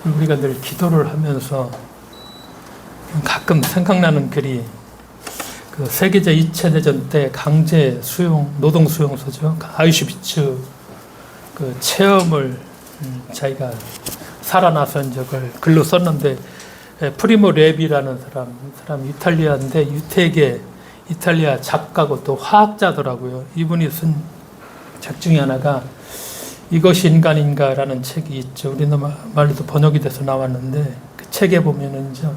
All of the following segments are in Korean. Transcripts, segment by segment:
우리가 늘 기도를 하면서 가끔 생각나는 글이 세계제 2차 대전 때 강제 수용, 노동 수용소죠. 아우슈비츠 체험을 자기가 살아나서 이제 그걸 글로 썼는데, 프리모 레비라는 사람 이탈리아인데 유태계 이탈리아 작가고 또 화학자더라고요. 이분이 쓴 책 중에 하나가 이것이 인간인가라는 책이 있죠. 우리나라말로도 번역이 돼서 나왔는데, 그 책에 보면은 이제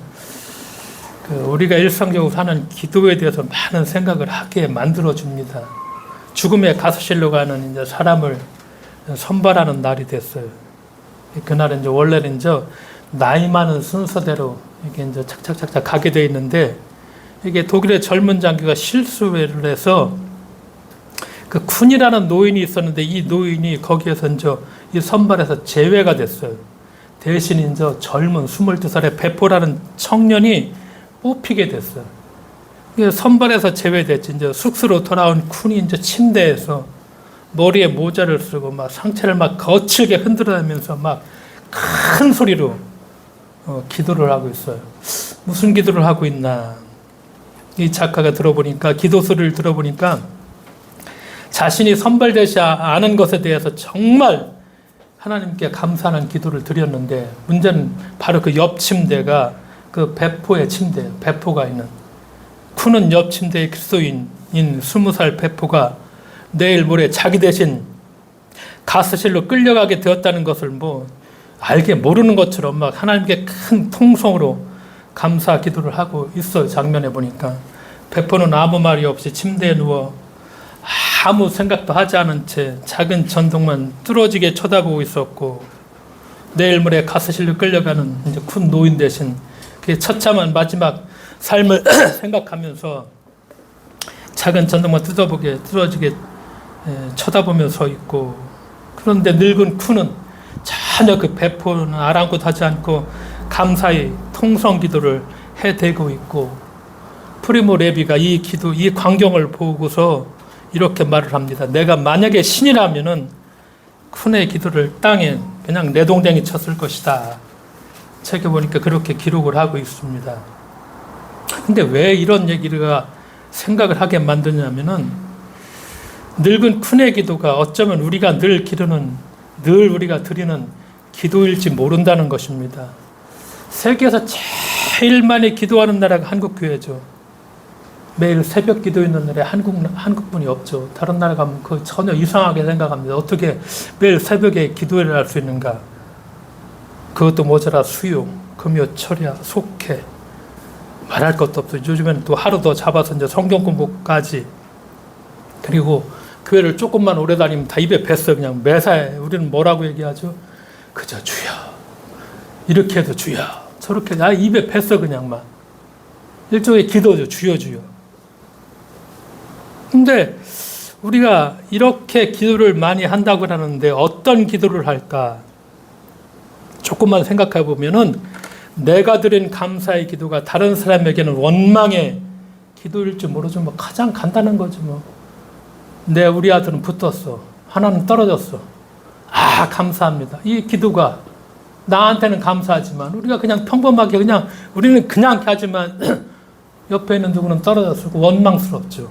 우리가 일상적으로 사는 기도에 대해서 많은 생각을 하게 만들어 줍니다. 죽음의 가스실로 가는 이제 사람을 선발하는 날이 됐어요. 그날은 이제 원래는 이제 나이 많은 순서대로 이게 이제 착착착착 가게 돼 있는데, 이게 독일의 젊은 장교가 실수를 해서 그 쿤이라는 노인이 있었는데, 이 노인이 거기에서 이제 이 선발에서 제외가 됐어요. 대신 이제 젊은 22살의 베포라는 청년이 뽑히게 됐어요. 선발에서 제외됐지. 이제 숙소로 돌아온 쿤이 이제 침대에서 머리에 모자를 쓰고 막 상체를 막 거칠게 흔들어내면서 막 큰 소리로 기도를 하고 있어요. 무슨 기도를 하고 있나? 이 작가가 기도 소리를 들어보니까 자신이 선발되지 않은 것에 대해서 정말 하나님께 감사하는 기도를 드렸는데, 문제는 바로 그 옆 침대가 그 베포의 침대예요. 베포가 있는. 쿤은 옆 침대의 그리스도인인 20살 베포가 내일 모레 자기 대신 가스실로 끌려가게 되었다는 것을 알게 모르는 것처럼 막 하나님께 큰 통성으로 감사 기도를 하고 있어요. 장면에 보니까 베포는 아무 말이 없이 침대에 누워 아무 생각도 하지 않은 채 작은 전등만 뚫어지게 쳐다보고 있었고, 내일 모레 가스실로 끌려가는 이제 큰 노인 대신 그 처참한 마지막 삶을 생각하면서 작은 전등만 뚫어지게 쳐다보면서 서 있고, 그런데 늙은 쿤은 전혀 그 베포는 아랑곳하지 않고 감사의 통성 기도를 해대고 있고, 프리모 레비가 이 광경을 보고서 이렇게 말을 합니다. 내가 만약에 신이라면은 쿤의 기도를 땅에 그냥 내동댕이 쳤을 것이다. 책에 보니까 그렇게 기록을 하고 있습니다. 근데 왜 이런 얘기가 생각을 하게 만드냐면은, 늙은 쿤의 기도가 어쩌면 우리가 늘 우리가 드리는 기도일지 모른다는 것입니다. 세계에서 제일 많이 기도하는 나라가 한국교회죠. 매일 새벽 기도 있는 날에 한국분이 없죠. 다른 나라 가면 전혀 이상하게 생각합니다. 어떻게 매일 새벽에 기도를 할 수 있는가? 그것도 모자라 수요, 금요, 철야, 속회, 말할 것도 없어요. 요즘에는 또 하루 더 잡아서 이제 성경 공부까지. 그리고 교회를 조금만 오래 다니면 다 입에 뱄어요. 그냥 매사에. 우리는 뭐라고 얘기하죠? 그저 주여. 이렇게 해도 주여. 저렇게 입에 뱄어 그냥 막. 일종의 기도죠. 주여 주여. 근데 우리가 이렇게 기도를 많이 한다고 하는데 어떤 기도를 할까? 조금만 생각해 보면은, 내가 드린 감사의 기도가 다른 사람에게는 원망의 기도일지 모르죠. 가장 간단한 거죠. 우리 아들은 붙었어. 하나는 떨어졌어. 감사합니다. 이 기도가 나한테는 감사하지만, 우리가 그냥 평범하게 우리는 그냥 하지만 옆에 있는 누구는 떨어졌고 원망스럽죠.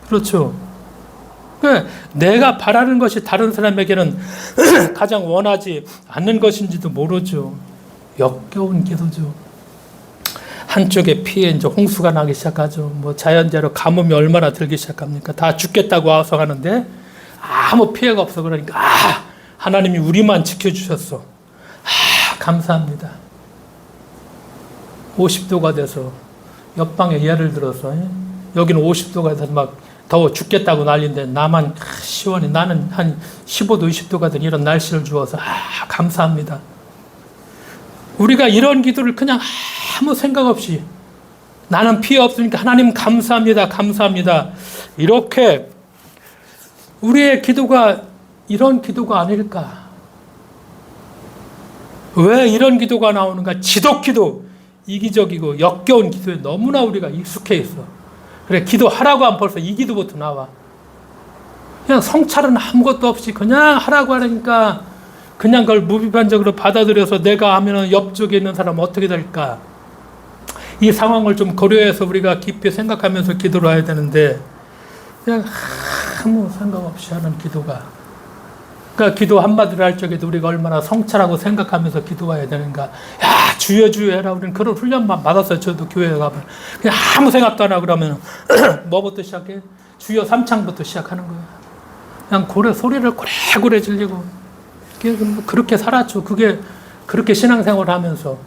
그렇죠. 내가 바라는 것이 다른 사람에게는 가장 원하지 않는 것인지도 모르죠. 역겨운 기도죠. 한쪽에 피해 이제 홍수가 나기 시작하죠. 자연재해로 가뭄이 얼마나 들기 시작합니까? 다 죽겠다고 와서 하는데 아무 피해가 없어. 그러니까 하나님이 우리만 지켜주셨어. 감사합니다. 50도가 돼서 옆방에 예를 들어서 여기는 50도가 돼서 막 더워 죽겠다고 난리인데 나만 시원히, 나는 한 15도 20도가 된 이런 날씨를 주어서 감사합니다. 우리가 이런 기도를 그냥 아무 생각 없이, 나는 피해 없으니까 하나님 감사합니다. 감사합니다. 이렇게 우리의 기도가 이런 기도가 아닐까? 왜 이런 기도가 나오는가? 지독기도, 이기적이고 역겨운 기도에 너무나 우리가 익숙해 있어. 그래, 기도하라고 하면 벌써 이 기도부터 나와. 그냥 성찰은 아무것도 없이 그냥 하라고 하니까 그냥 그걸 무비판적으로 받아들여서 내가 하면은 옆쪽에 있는 사람은 어떻게 될까? 이 상황을 좀 고려해서 우리가 깊이 생각하면서 기도를 해야 되는데 그냥 아무 생각 없이 하는 기도가, 그러니까 기도 한마디를 할 적에도 우리가 얼마나 성찰하고 생각하면서 기도해야 되는가. 야, 주여 주여 해라. 우리는 그런 훈련만 받았어요. 저도 교회에 가면 그냥 아무 생각도 안 하고 그러면 뭐부터 시작해? 주여 삼창부터 시작하는 거예요. 그냥 고래 소리를 고래고래 질리고 그렇게 살았죠. 그게 그렇게 신앙생활을 하면서.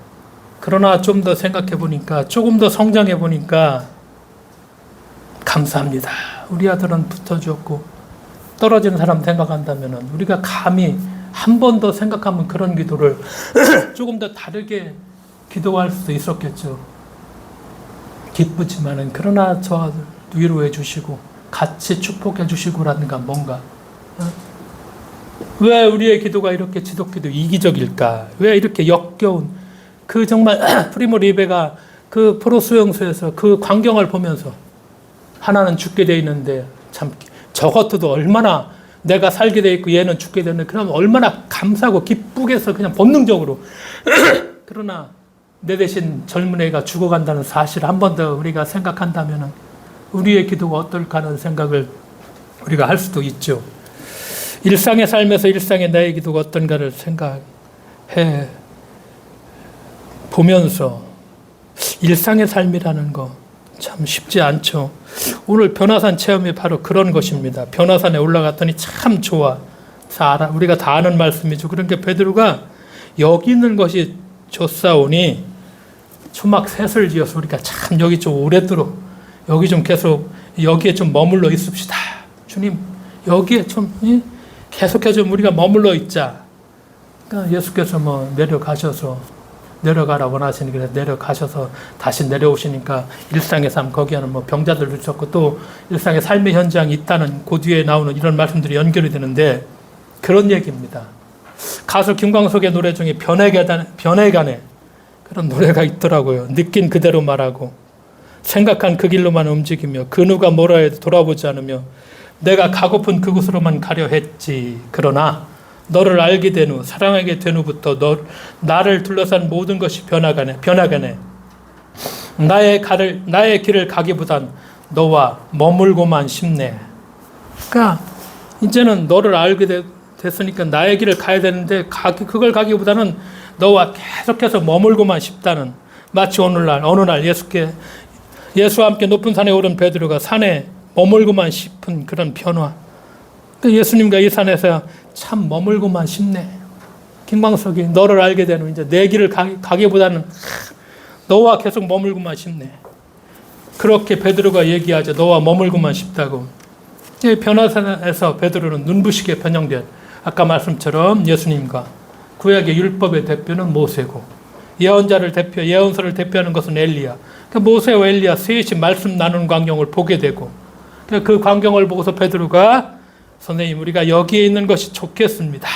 그러나 좀 더 생각해 보니까, 조금 더 성장해 보니까 감사합니다. 우리 아들은 붙어주었고 떨어지는 사람 생각한다면 우리가 감히 한 번 더 생각하면 그런 기도를 조금 더 다르게 기도할 수도 있었겠죠. 기쁘지만은 그러나 저 아들 위로해 주시고 같이 축복해 주시고라든가 뭔가. 왜 우리의 기도가 이렇게 지독기도 이기적일까? 왜 이렇게 역겨운 그 정말 프리모 리베가 그 포로 수용소에서 그 광경을 보면서 하나는 죽게 돼 있는데 참 저 같아도 얼마나 내가 살게 돼 있고 얘는 죽게 됐는데 그럼 얼마나 감사하고 기쁘게 해서 그냥 본능적으로 그러나 내 대신 젊은 애가 죽어간다는 사실을 한 번 더 우리가 생각한다면 우리의 기도가 어떨까 하는 생각을 우리가 할 수도 있죠. 일상의 삶에서 일상의 나의 기도가 어떤가를 생각해 보면서 일상의 삶이라는 거 참 쉽지 않죠. 오늘 변화산 체험이 바로 그런 것입니다. 변화산에 올라갔더니 참 좋아. 우리가 다 아는 말씀이죠. 그러니까 베드로가 여기 있는 것이 좋사오니 초막 셋을 지어서 우리가 참 여기 좀 오래도록 여기 좀 계속 여기에 좀 머물러 있읍시다. 주님 여기에 좀 계속해서 우리가 머물러 있자. 그러니까 예수께서 내려가라 원하시니까 내려가셔서 다시 내려오시니까 일상의 삶, 거기에는 병자들도 있었고 또 일상의 삶의 현장이 있다는 그 뒤에 나오는 이런 말씀들이 연결이 되는데 그런 얘기입니다. 가수 김광석의 노래 중에 변해가네 그런 노래가 있더라고요. 느낀 그대로 말하고 생각한 그 길로만 움직이며 그 누가 뭐라 해도 돌아보지 않으며 내가 가고픈 그곳으로만 가려 했지. 그러나 너를 알게 된 후 사랑하게 된 후부터 나를 둘러싼 모든 것이 변화가네. 나의 길을 가기보단 너와 머물고만 싶네. 그러니까 이제는 너를 알게 됐으니까 나의 길을 가야 되는데 그걸 가기보다는 너와 계속해서 머물고만 싶다는, 마치 어느 날 예수와 함께 높은 산에 오른 베드로가 산에 머물고만 싶은 그런 변화. 예수님과 이 산에서 참 머물고만 싶네. 김광석이 너를 알게 된 후 이제 내 길을 가기보다는 너와 계속 머물고만 싶네. 그렇게 베드로가 얘기하죠. 너와 머물고만 싶다고. 변화산에서 베드로는 눈부시게 변형된, 아까 말씀처럼 예수님과 구약의 율법의 대표는 모세고 예언서를 대표하는 것은 엘리야. 모세와 엘리야 셋이 말씀 나누는 광경을 보게 되고 그 광경을 보고서 베드로가 선생님 우리가 여기에 있는 것이 좋겠습니다.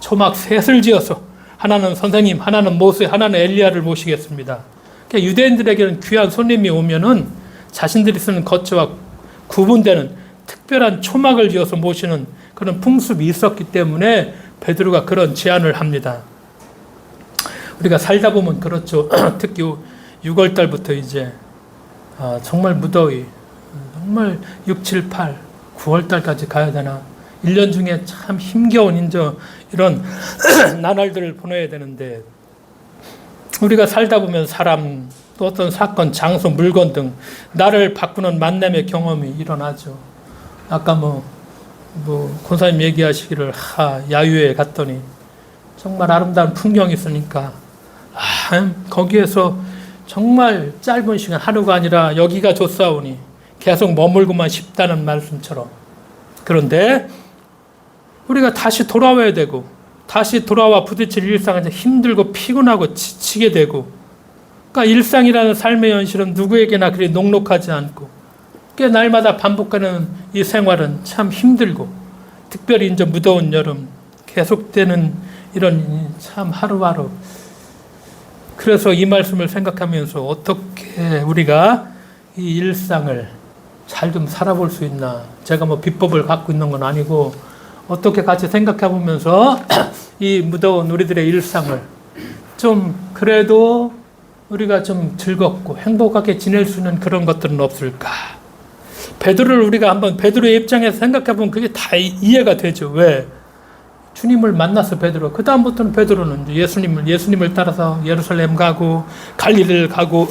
초막 셋을 지어서 하나는 선생님, 하나는 모세, 하나는 엘리야를 모시겠습니다. 유대인들에게는 귀한 손님이 오면은 자신들이 쓰는 거처와 구분되는 특별한 초막을 지어서 모시는 그런 풍습이 있었기 때문에 베드로가 그런 제안을 합니다. 우리가 살다 보면 그렇죠. 특히 6월 달부터 이제 정말 무더위, 정말 6, 7, 8, 9월 달까지 가야 되나? 1년 중에 참 힘겨운 이런 나날들을 보내야 되는데 우리가 살다 보면 사람, 또 어떤 사건, 장소, 물건 등 나를 바꾸는 만남의 경험이 일어나죠. 아까 권사님 얘기하시기를 야유회 갔더니 정말 아름다운 풍경이 있으니까 거기에서 정말 짧은 시간, 하루가 아니라 여기가 좋사오니 계속 머물고만 싶다는 말씀처럼. 그런데 우리가 다시 돌아와야 되고 다시 돌아와 부딪힐 일상은 힘들고 피곤하고 지치게 되고, 그러니까 일상이라는 삶의 현실은 누구에게나 그리 녹록하지 않고 날마다 반복하는 이 생활은 참 힘들고, 특별히 이제 무더운 여름 계속되는 이런 참 하루하루. 그래서 이 말씀을 생각하면서 어떻게 우리가 이 일상을 잘 좀 살아볼 수 있나. 제가 비법을 갖고 있는 건 아니고 어떻게 같이 생각해 보면서 이 무더운 우리들의 일상을 좀 그래도 우리가 좀 즐겁고 행복하게 지낼 수 있는 그런 것들은 없을까? 베드로를 우리가 한번 베드로의 입장에서 생각해 보면 그게 다 이해가 되죠. 왜? 주님을 만나서 베드로, 그 다음부터는 베드로는 예수님을 따라서 예루살렘 가고 갈릴리를 가고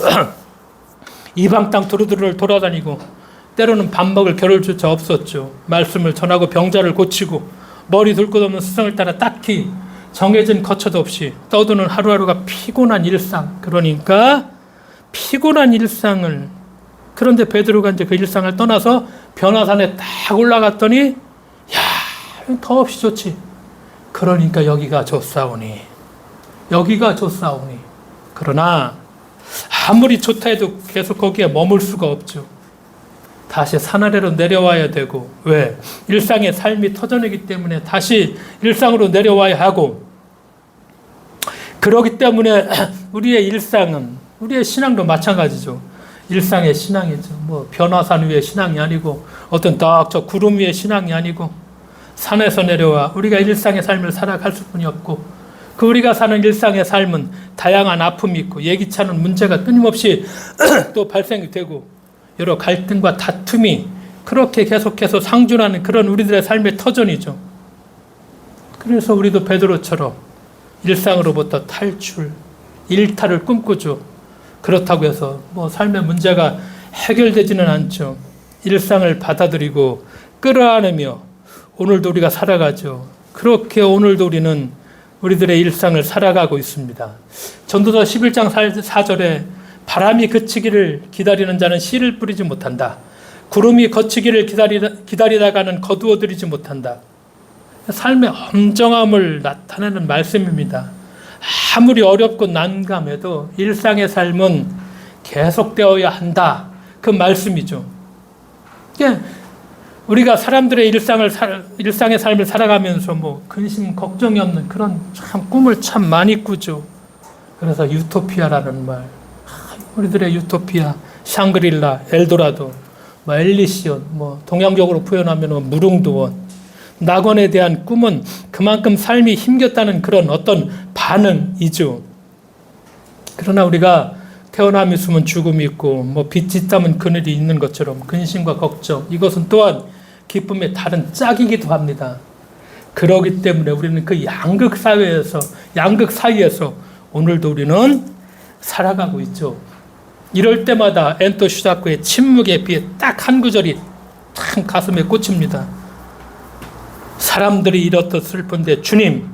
이방 땅 두루두루 돌아다니고 때로는 밥 먹을 겨를조차 없었죠. 말씀을 전하고 병자를 고치고 머리 둘 것 없는 스승을 따라 딱히 정해진 거처도 없이 떠도는 하루하루가 피곤한 일상. 그러니까 피곤한 일상을, 그런데 베드로가 이제 그 일상을 떠나서 변화산에 딱 올라갔더니 야, 더없이 좋지. 그러니까 여기가 좋사오니. 그러나 아무리 좋다 해도 계속 거기에 머물 수가 없죠. 다시 산 아래로 내려와야 되고, 왜? 일상의 삶이 터져내기 때문에 다시 일상으로 내려와야 하고, 그러기 때문에 우리의 일상은, 우리의 신앙도 마찬가지죠. 일상의 신앙이죠. 뭐 변화산 위의 신앙이 아니고 어떤 딱 저 구름 위의 신앙이 아니고 산에서 내려와 우리가 일상의 삶을 살아갈 수뿐이 없고, 그 우리가 사는 일상의 삶은 다양한 아픔이 있고 예기치 않은 문제가 끊임없이 또 발생이 되고 여러 갈등과 다툼이 그렇게 계속해서 상존하는 그런 우리들의 삶의 터전이죠. 그래서 우리도 베드로처럼 일상으로부터 탈출, 일탈을 꿈꾸죠. 그렇다고 해서 뭐 삶의 문제가 해결되지는 않죠. 일상을 받아들이고 끌어안으며 오늘도 우리가 살아가죠. 그렇게 오늘도 우리는 우리들의 일상을 살아가고 있습니다. 전도서 11장 4절에 바람이 그치기를 기다리는 자는 씨를 뿌리지 못한다. 구름이 거치기를 기다리다가는 거두어들이지 못한다. 삶의 엄정함을 나타내는 말씀입니다. 아무리 어렵고 난감해도 일상의 삶은 계속되어야 한다. 그 말씀이죠. 우리가 사람들의 일상의 삶을 살아가면서 뭐 근심, 걱정이 없는 그런 참 꿈을 참 많이 꾸죠. 그래서 유토피아라는 말, 우리들의 유토피아, 샹그릴라, 엘도라도, 뭐 엘리시온, 뭐 동양적으로 표현하면 무릉도원, 낙원에 대한 꿈은 그만큼 삶이 힘겹다는 그런 어떤 반응이죠. 그러나 우리가 태어남이 숨은 죽음이 있고 뭐 빛이 있다면 그늘이 있는 것처럼 근심과 걱정, 이것은 또한 기쁨의 다른 짝이기도 합니다. 그러기 때문에 우리는 그 양극 사이에서 오늘도 우리는 살아가고 있죠. 이럴 때마다 엔토 슈자쿠의 침묵에 비해 딱 한 구절이 참 가슴에 꽂힙니다. 사람들이 이렇듯 슬픈데 주님,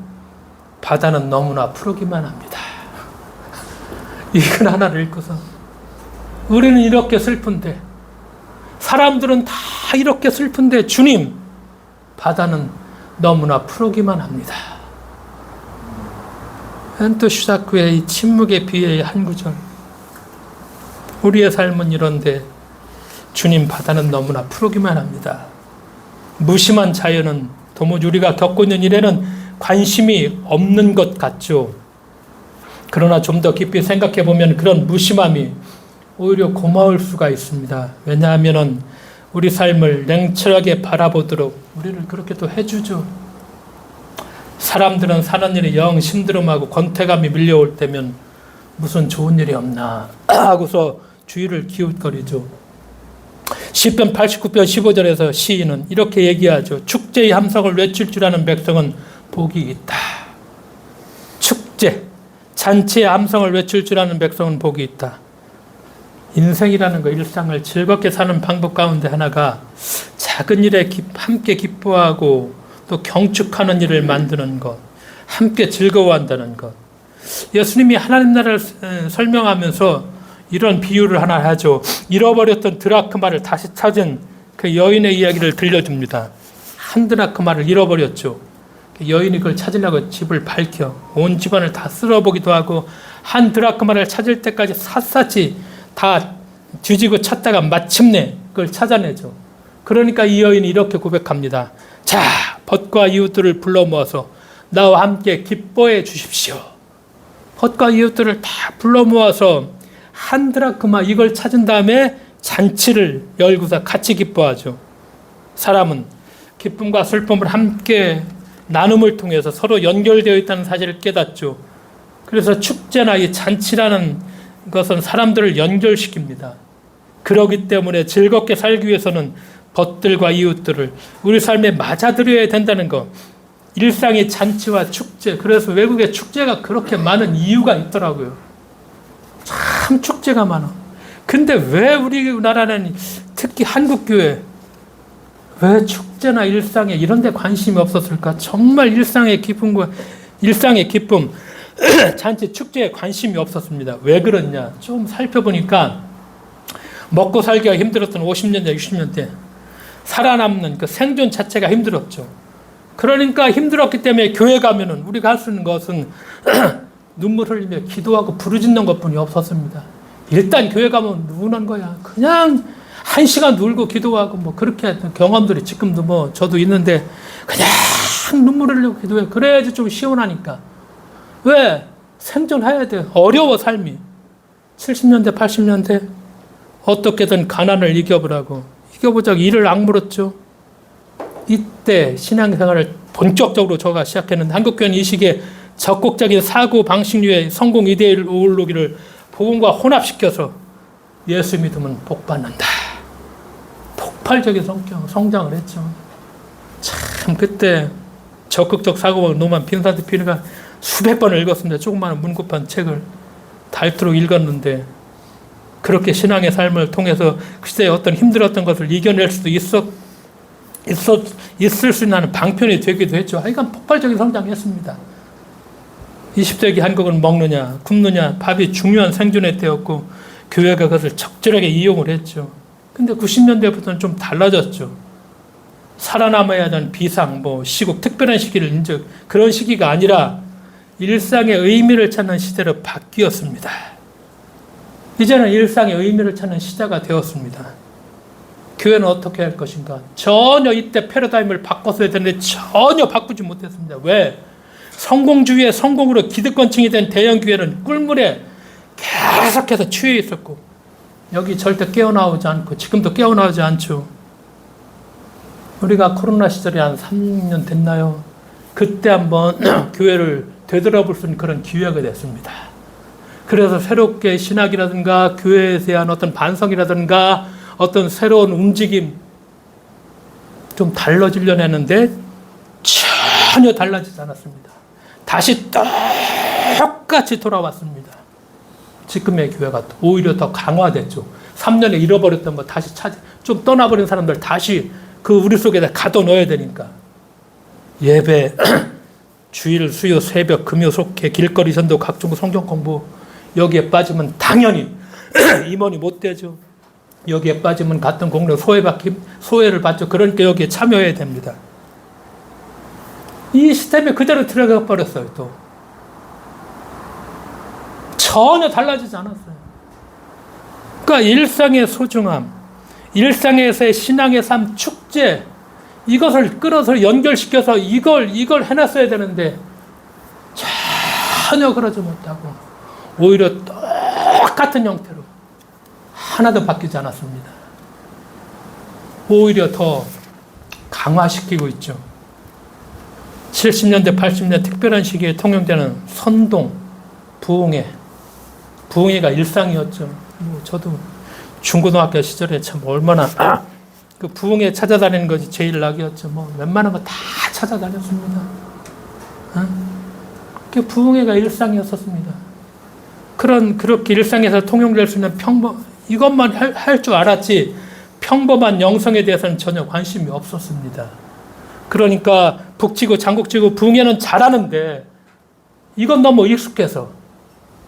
바다는 너무나 푸르기만 합니다. 이건 하나를 읽고서 우리는 이렇게 슬픈데, 사람들은 다 이렇게 슬픈데 주님, 바다는 너무나 푸르기만 합니다. 엔토 슈자쿠의 이 침묵에 비해 한 구절. 우리의 삶은 이런데 주님, 바다는 너무나 푸르기만 합니다. 무심한 자연은 도무지 우리가 겪고 있는 일에는 관심이 없는 것 같죠. 그러나 좀 더 깊이 생각해 보면 그런 무심함이 오히려 고마울 수가 있습니다. 왜냐하면 우리 삶을 냉철하게 바라보도록 우리를 그렇게 또 해주죠. 사람들은 사는 일이 영 심드름하고 권태감이 밀려올 때면 무슨 좋은 일이 없나 하고서 주위를 기웃거리죠. 시편 89편 15절에서 시인은 이렇게 얘기하죠. 축제의 함성을 외칠 줄 아는 백성은 복이 있다. 축제, 잔치의 함성을 외칠 줄 아는 백성은 복이 있다. 인생이라는 거, 일상을 즐겁게 사는 방법 가운데 하나가 작은 일에 함께 기뻐하고 또 경축하는 일을 만드는 것, 함께 즐거워한다는 것. 예수님이 하나님 나라를 설명하면서 이런 비유를 하나 하죠. 잃어버렸던 드라크마를 다시 찾은 그 여인의 이야기를 들려줍니다. 한 드라크마를 잃어버렸죠. 여인이 그걸 찾으려고 집을 밝혀 온 집안을 다 쓸어보기도 하고 한 드라크마를 찾을 때까지 샅샅이 다 뒤지고 찾다가 마침내 그걸 찾아내죠. 그러니까 이 여인이 이렇게 고백합니다. 자, 벗과 이웃들을 불러 모아서 나와 함께 기뻐해 주십시오. 벗과 이웃들을 다 불러 모아서 한 드라크마 이걸 찾은 다음에 잔치를 열고서 같이 기뻐하죠. 사람은 기쁨과 슬픔을 함께 나눔을 통해서 서로 연결되어 있다는 사실을 깨닫죠. 그래서 축제나 이 잔치라는 것은 사람들을 연결시킵니다. 그러기 때문에 즐겁게 살기 위해서는 벗들과 이웃들을 우리 삶에 맞아들여야 된다는 것. 일상의 잔치와 축제. 그래서 외국에 축제가 그렇게 많은 이유가 있더라고요. 참 축제가 많아. 근데 왜 우리나라는 특히 한국교회 왜 축제나 일상에 이런 데 관심이 없었을까? 정말 일상의 기쁨, 잔치, 축제에 관심이 없었습니다. 왜 그렇냐? 좀 살펴보니까 먹고 살기가 힘들었던 50년대, 60년대 살아남는 그 생존 자체가 힘들었죠. 그러니까 힘들었기 때문에 교회 가면은 우리가 할 수 있는 것은 눈물 흘리며 기도하고 부르짖는 것뿐이 없었습니다. 일단 교회 가면 우는 거야. 그냥 1시간 울고 기도하고 뭐 그렇게 했던 경험들이 지금도 뭐 저도 있는데 그냥 눈물 흘리고 기도해. 그래야지 좀 시원하니까. 왜? 생존해야 돼. 어려워 삶이. 70년대 80년대 어떻게든 가난을 이겨보라고 이겨보자고 이를 악물었죠. 이때 신앙생활을 본격적으로 저가 시작했는데 한국교회는 이 시기에 적극적인 사고 방식류의 성공 이데올로기를 복음과 혼합시켜서 예수 믿으면 복 받는다. 폭발적인 성장을 했죠. 참 그때 적극적 사고방식 노만 빈센트 피르가 수백 번을 읽었습니다. 조그마한 문구판 책을 닳도록 읽었는데 그렇게 신앙의 삶을 통해서 그 시대에 어떤 힘들었던 것을 이겨낼 수도 있을 수 있는 방편이 되기도 했죠. 하여간 폭발적인 성장했습니다. 20세기 한국은 먹느냐 굶느냐 밥이 중요한 생존의 때였고 교회가 그것을 적절하게 이용을 했죠. 근데 90년대부터는 좀 달라졌죠. 살아남아야 하는 비상, 시국, 특별한 시기를 그런 시기가 아니라 일상의 의미를 찾는 시대로 바뀌었습니다. 이제는 일상의 의미를 찾는 시대가 되었습니다. 교회는 어떻게 할 것인가? 전혀 이때 패러다임을 바꿨어야 되는데 전혀 바꾸지 못했습니다. 왜? 성공주의의 성공으로 기득권층이 된 대형교회는 꿀물에 계속해서 취해 있었고 여기 절대 깨어나오지 않고 지금도 깨어나오지 않죠. 우리가 코로나 시절에 한 3년 됐나요? 그때 한번 교회를 되돌아볼 수 있는 그런 기회가 됐습니다. 그래서 새롭게 신학이라든가 교회에 대한 어떤 반성이라든가 어떤 새로운 움직임 좀 달라지려고 했는데 전혀 달라지지 않았습니다. 다시 똑같이 돌아왔습니다. 지금의 교회가 오히려 더 강화됐죠. 3년에 잃어버렸던 거 다시 좀 떠나버린 사람들 다시 그 우리 속에다 가둬넣어야 되니까. 예배, 주일, 수요, 새벽, 금요, 속회, 길거리 전도, 각종 성경 공부 여기에 빠지면 당연히 임원이 못 되죠. 여기에 빠지면 같은 공로 소외를 받죠. 그러니까 여기에 참여해야 됩니다. 이 시스템에 그대로 들어가 버렸어요. 또 전혀 달라지지 않았어요. 그러니까 일상의 소중함, 일상에서의 신앙의 삶, 축제 이것을 끌어서 연결시켜서 이걸 해놨어야 되는데 전혀 그러지 못하고 오히려 똑같은 형태로 하나도 바뀌지 않았습니다. 오히려 더 강화시키고 있죠. 70년대, 80년대 특별한 시기에 통용되는 선동, 부흥회가 일상이었죠. 저도 중고등학교 시절에 참 얼마나 그 부흥회 찾아다니는 것이 제일 낙이었죠. 웬만한 거 다 찾아다녔습니다. 그 부흥회가 일상이었었습니다. 그렇게 일상에서 통용될 수 있는 이것만 할 줄 알았지 평범한 영성에 대해서는 전혀 관심이 없었습니다. 그러니까 북치고 장구치고 부흥회는 잘하는데 이건 너무 익숙해서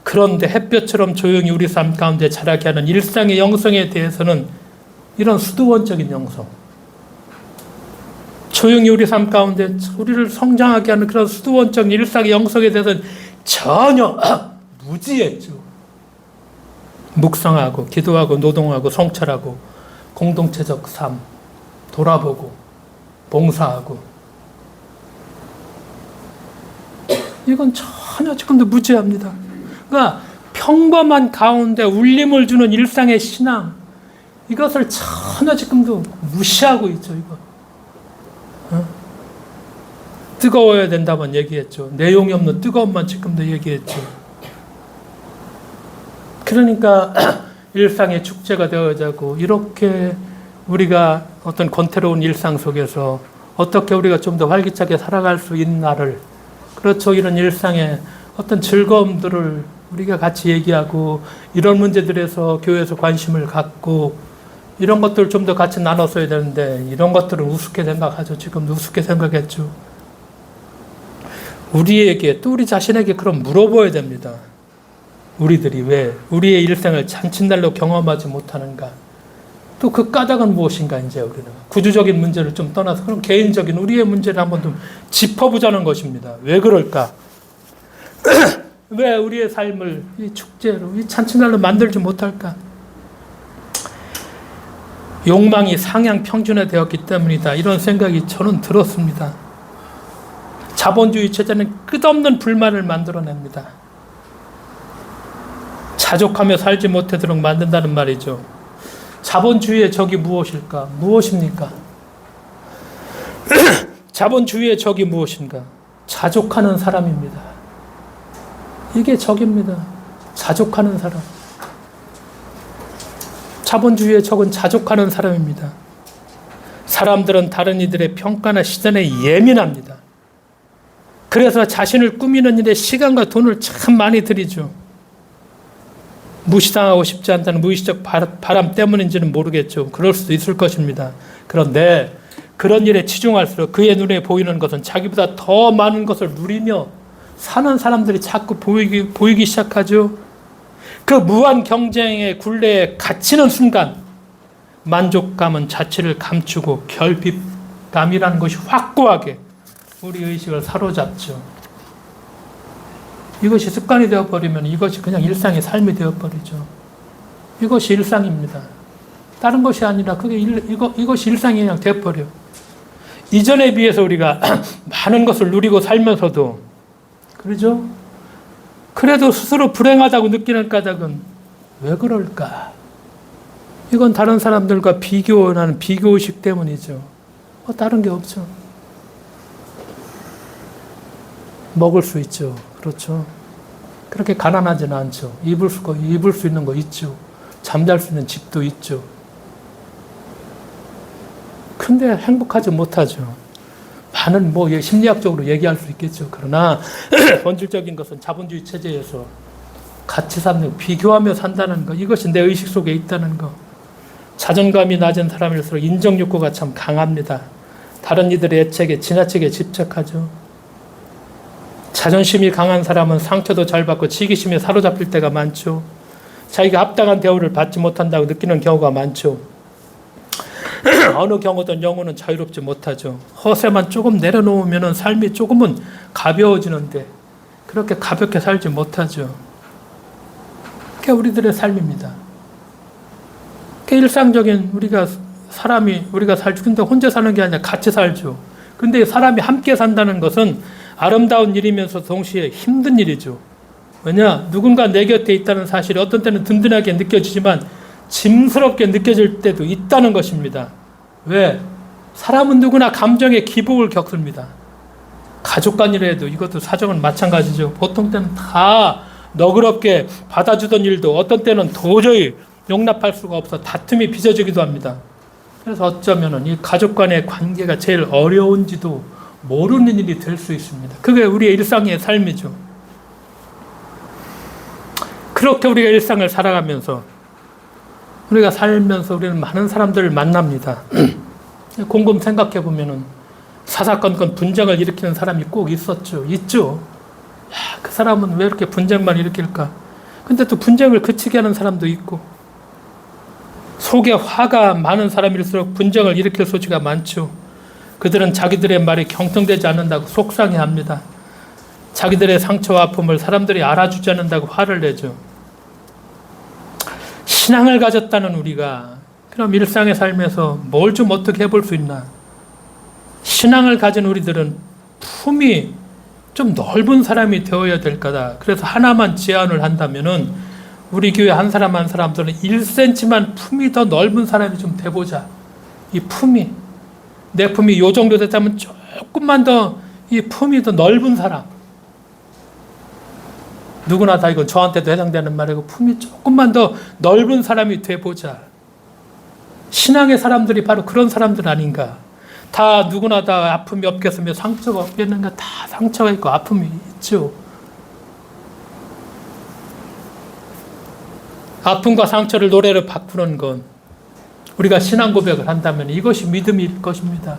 그런데 햇볕처럼 조용히 우리 삶 가운데 자라게 하는 일상의 영성에 대해서는 이런 수도원적인 영성 조용히 우리 삶 가운데 우리를 성장하게 하는 그런 수도원적인 일상의 영성에 대해서는 전혀 무지했죠. 묵상하고 기도하고 노동하고 성찰하고 공동체적 삶 돌아보고 봉사하고 이건 전혀 지금도 무지합니다. 그러니까 평범한 가운데 울림을 주는 일상의 신앙 이것을 전혀 지금도 무시하고 있죠. 이거 뜨거워야 된다만 얘기했죠. 내용이 없는 뜨거움만 지금도 얘기했죠. 그러니까 일상의 축제가 되어자고, 이렇게 우리가 어떤 권태로운 일상 속에서 어떻게 우리가 좀 더 활기차게 살아갈 수 있나를, 그렇죠, 이런 일상의 어떤 즐거움들을 우리가 같이 얘기하고, 이런 문제들에서 교회에서 관심을 갖고, 이런 것들을 좀 더 같이 나눴어야 되는데, 이런 것들은 우습게 생각하죠. 지금 우습게 생각했죠. 우리에게, 또 우리 자신에게 그럼 물어봐야 됩니다. 우리들이 왜 우리의 일생을 잔칫날로 경험하지 못하는가? 또 그 까닭은 무엇인가? 이제 우리는 구조적인 문제를 좀 떠나서 그럼 개인적인 우리의 문제를 한번 좀 짚어보자는 것입니다. 왜 그럴까? 왜 우리의 삶을 이 축제로, 이 잔칫날로 만들지 못할까? 욕망이 상향 평준화되었기 때문이다. 이런 생각이 저는 들었습니다. 자본주의 체제는 끝없는 불만을 만들어냅니다. 자족하며 살지 못하도록 만든다는 말이죠. 자본주의의 적이 무엇일까? 무엇입니까? 자본주의의 적이 무엇인가? 자족하는 사람입니다. 이게 적입니다. 자족하는 사람. 자본주의의 적은 자족하는 사람입니다. 사람들은 다른 이들의 평가나 시선에 예민합니다. 그래서 자신을 꾸미는 일에 시간과 돈을 참 많이 들이죠. 무시당하고 싶지 않다는 무의식적 바람 때문인지는 모르겠죠. 그럴 수도 있을 것입니다. 그런데 그런 일에 치중할수록 그의 눈에 보이는 것은 자기보다 더 많은 것을 누리며 사는 사람들이 자꾸 보이기 시작하죠. 그 무한 경쟁의 굴레에 갇히는 순간 만족감은 자취를 감추고 결핍감이라는 것이 확고하게 우리 의식을 사로잡죠. 이것이 습관이 되어버리면 이것이 그냥 일상의 삶이 되어버리죠. 이것이 일상입니다. 다른 것이 아니라 이것이 일상이 그냥 되어버려. 이전에 비해서 우리가 많은 것을 누리고 살면서도, 그러죠? 그래도 스스로 불행하다고 느끼는 까닭은 왜 그럴까? 이건 다른 사람들과 비교하는 비교의식 때문이죠. 다른 게 없죠. 먹을 수 있죠. 그렇죠. 그렇게 가난하지는 않죠. 입을 수 있는 거 있죠. 잠잘 수 있는 집도 있죠. 근데 행복하지 못하죠. 많은 심리학적으로 얘기할 수 있겠죠. 그러나 본질적인 것은 자본주의 체제에서 같이 사는, 비교하며 산다는 것, 이것이 내 의식 속에 있다는 것. 자존감이 낮은 사람일수록 인정욕구가 참 강합니다. 다른 이들의 애착에 지나치게 집착하죠. 자존심이 강한 사람은 상처도 잘 받고 치기심에 사로잡힐 때가 많죠. 자기가 합당한 대우를 받지 못한다고 느끼는 경우가 많죠. 어느 경우든 영혼은 자유롭지 못하죠. 허세만 조금 내려놓으면 삶이 조금은 가벼워지는데 그렇게 가볍게 살지 못하죠. 그게 우리들의 삶입니다. 그게 일상적인 우리가 살죠. 근데 혼자 사는 게 아니라 같이 살죠. 근데 사람이 함께 산다는 것은 아름다운 일이면서 동시에 힘든 일이죠. 왜냐? 누군가 내 곁에 있다는 사실이 어떤 때는 든든하게 느껴지지만 짐스럽게 느껴질 때도 있다는 것입니다. 왜? 사람은 누구나 감정의 기복을 겪습니다. 가족 간이라도 이것도 사정은 마찬가지죠. 보통 때는 다 너그럽게 받아주던 일도 어떤 때는 도저히 용납할 수가 없어 다툼이 빚어지기도 합니다. 그래서 어쩌면은 이 가족 간의 관계가 제일 어려운지도 모르는 일이 될 수 있습니다. 그게 우리의 일상의 삶이죠. 그렇게 우리가 일상을 살아가면서 우리가 살면서 우리는 많은 사람들을 만납니다. 곰곰 생각해 보면은 사사건건 분쟁을 일으키는 사람이 꼭 있죠. 그 사람은 왜 이렇게 분쟁만 일으킬까? 근데 또 분쟁을 그치게 하는 사람도 있고, 속에 화가 많은 사람일수록 분쟁을 일으킬 소지가 많죠. 그들은 자기들의 말이 경청되지 않는다고 속상해합니다. 자기들의 상처와 아픔을 사람들이 알아주지 않는다고 화를 내죠. 신앙을 가졌다는 우리가 그럼 일상의 삶에서 뭘 좀 어떻게 해볼 수 있나? 신앙을 가진 우리들은 품이 좀 넓은 사람이 되어야 될 거다. 그래서 하나만 제안을 한다면은 우리 교회 한 사람 한 사람들은 1cm만 품이 더 넓은 사람이 좀 돼보자. 이 품이, 내 품이 요 정도 됐다면 조금만 더 이 품이 더 넓은 사람. 누구나 다 이건 저한테도 해당되는 말이고 품이 조금만 더 넓은 사람이 돼보자. 신앙의 사람들이 바로 그런 사람들 아닌가. 다 누구나 다 아픔이 없겠으며 상처가 없겠는가. 다 상처가 있고 아픔이 있죠. 아픔과 상처를 노래로 바꾸는 건 우리가 신앙 고백을 한다면 이것이 믿음일 것입니다.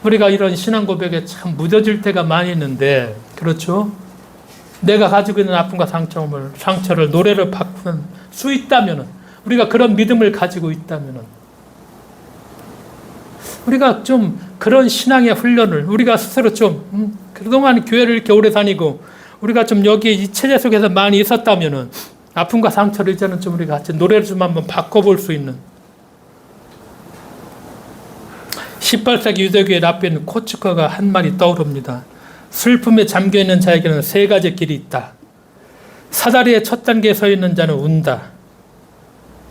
우리가 이런 신앙 고백에 참 무뎌질 때가 많이 있는데, 그렇죠? 내가 가지고 있는 아픔과 상처를 노래로 바꾸는 수 있다면, 우리가 그런 믿음을 가지고 있다면, 우리가 좀 그런 신앙의 훈련을 우리가 스스로 좀 그동안 교회를 이렇게 오래 다니고 우리가 좀 여기 이 체제 속에서 많이 있었다면 아픔과 상처를 이제는 좀 우리가 같이 노래를 좀 한번 바꿔볼 수 있는 18세기 유대교의 랍비는 코츠커가 한 말이 떠오릅니다. 슬픔에 잠겨있는 자에게는 세 가지 길이 있다. 사다리의 첫 단계에 서 있는 자는 운다.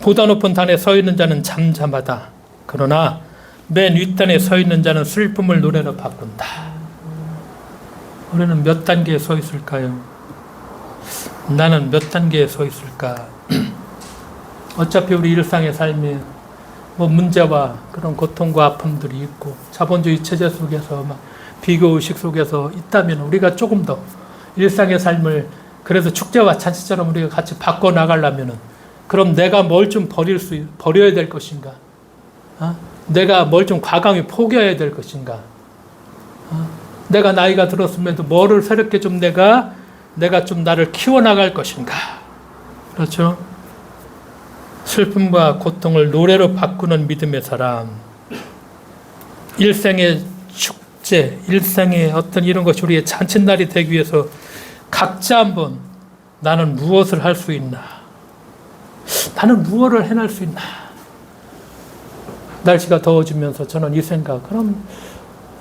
보다 높은 단에 서 있는 자는 잠잠하다. 그러나 맨 윗단에 서 있는 자는 슬픔을 노래로 바꾼다. 우리는 몇 단계에 서 있을까요? 나는 몇 단계에 서 있을까? 어차피 우리 일상의 삶에 뭐 문제와 그런 고통과 아픔들이 있고 자본주의 체제 속에서 막 비교의식 속에서 있다면 우리가 조금 더 일상의 삶을 그래서 축제와 잔치처럼 우리가 같이 바꿔나가려면 그럼 내가 뭘 좀 버려야 될 것인가? 내가 뭘 좀 과감히 포기해야 될 것인가? 내가 나이가 들었음에도 뭐를 새롭게 좀 내가 좀 나를 키워나갈 것인가? 그렇죠? 슬픔과 고통을 노래로 바꾸는 믿음의 사람. 일생의 축제, 일생의 어떤 이런 것이 우리의 잔칫날이 되기 위해서 각자 한번 나는 무엇을 할 수 있나? 나는 무엇을 해낼 수 있나? 날씨가 더워지면서 저는 이 생각, 그럼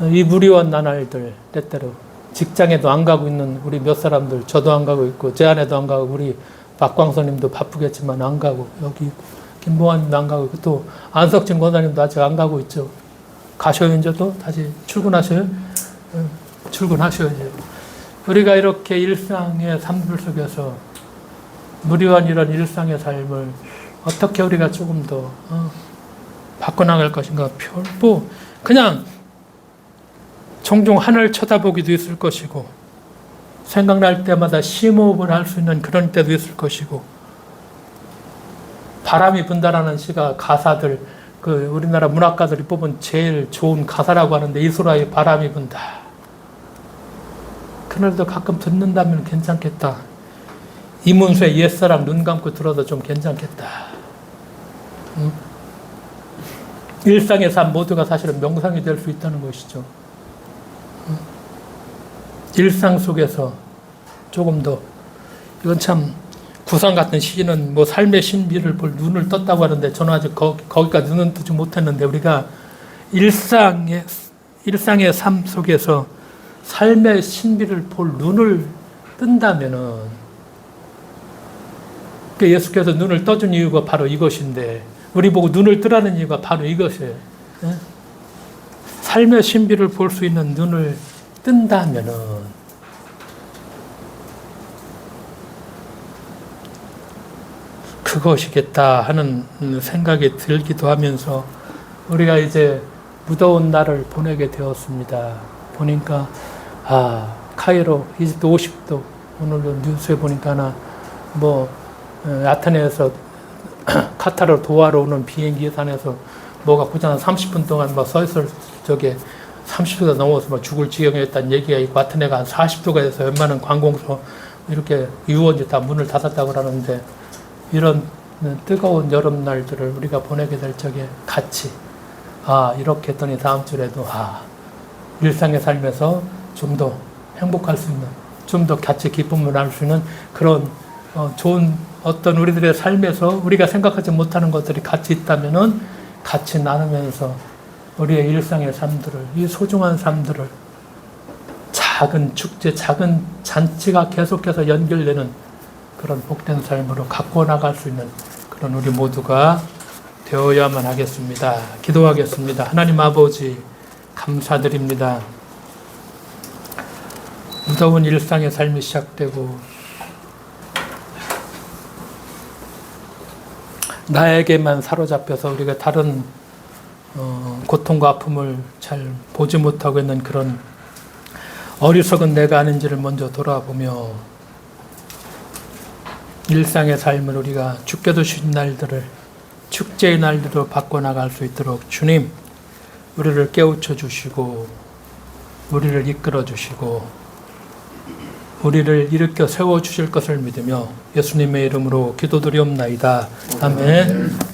이 무리원 나날들 때때로 직장에도 안 가고 있는 우리 몇 사람들, 저도 안 가고 있고 제 아내도 안 가고 우리 박광선님도 바쁘겠지만 안 가고 여기 김봉환님도 안 가고 있고 또 안석진 권사님도 아직 안 가고 있죠. 가셔요 이제도 다시 출근하셔요. 출근하셔야죠. 우리가 이렇게 일상의 삶들 속에서 무리한 이런 일상의 삶을 어떻게 우리가 조금 더 바꿔나갈 것인가. 뭐 그냥 종종 하늘 쳐다보기도 있을 것이고 생각날 때마다 심호흡을 할 수 있는 그런 때도 있을 것이고 바람이 분다라는 시가 가사들 그 우리나라 문학가들이 뽑은 제일 좋은 가사라고 하는데 이소라의 바람이 분다. 그날도 가끔 듣는다면 괜찮겠다. 이문수의 옛사랑 눈 감고 들어도 좀 괜찮겠다. 일상의 삶 모두가 사실은 명상이 될 수 있다는 것이죠. 일상 속에서 조금 더 이건 참 구상 같은 시인은 뭐 삶의 신비를 볼 눈을 떴다고 하는데 저는 아직 거기까지 눈은 뜨지 못했는데 우리가 일상의 삶 속에서 삶의 신비를 볼 눈을 뜬다면은 예수께서 눈을 떠준 이유가 바로 이것인데 우리 보고 눈을 뜨라는 이유가 바로 이것이에요. 삶의 신비를 볼 수 있는 눈을 뜬다면은 그것이겠다 하는 생각이 들기도 하면서 우리가 이제 무더운 날을 보내게 되었습니다. 보니까 카이로 이집트 50도 오늘도 뉴스에 보니까 하나 뭐 아테네에서 카타르 도하러 오는 비행기 예산에서 뭐가 고장 30분 동안 막 서 있을 적에 30도가 넘어서 막 죽을 지경이었다는 얘기가 있고 아테네가 한 40도가 돼서 웬만한 관공서 이렇게 유원지 다 문을 닫았다고 그러는데 이런 뜨거운 여름날들을 우리가 보내게 될 적에 같이 이렇게 했더니 다음 주에도 일상의 삶에서 좀 더 행복할 수 있는 좀 더 같이 기쁨을 나눌 수 있는 그런 좋은 어떤 우리들의 삶에서 우리가 생각하지 못하는 것들이 같이 있다면은 같이 나누면서 우리의 일상의 삶들을 이 소중한 삶들을 작은 축제, 작은 잔치가 계속해서 연결되는 그런 복된 삶으로 갖고 나갈 수 있는 그런 우리 모두가 되어야만 하겠습니다. 기도하겠습니다. 하나님 아버지 감사드립니다. 무더운 일상의 삶이 시작되고 나에게만 사로잡혀서 우리가 다른 고통과 아픔을 잘 보지 못하고 있는 그런 어리석은 내가 아닌지를 먼저 돌아보며 일상의 삶을 우리가 죽게도 쉬는 날들을 축제의 날들로 바꿔나갈 수 있도록 주님 우리를 깨우쳐 주시고 우리를 이끌어 주시고 우리를 일으켜 세워 주실 것을 믿으며 예수님의 이름으로 기도드리옵나이다. 아멘.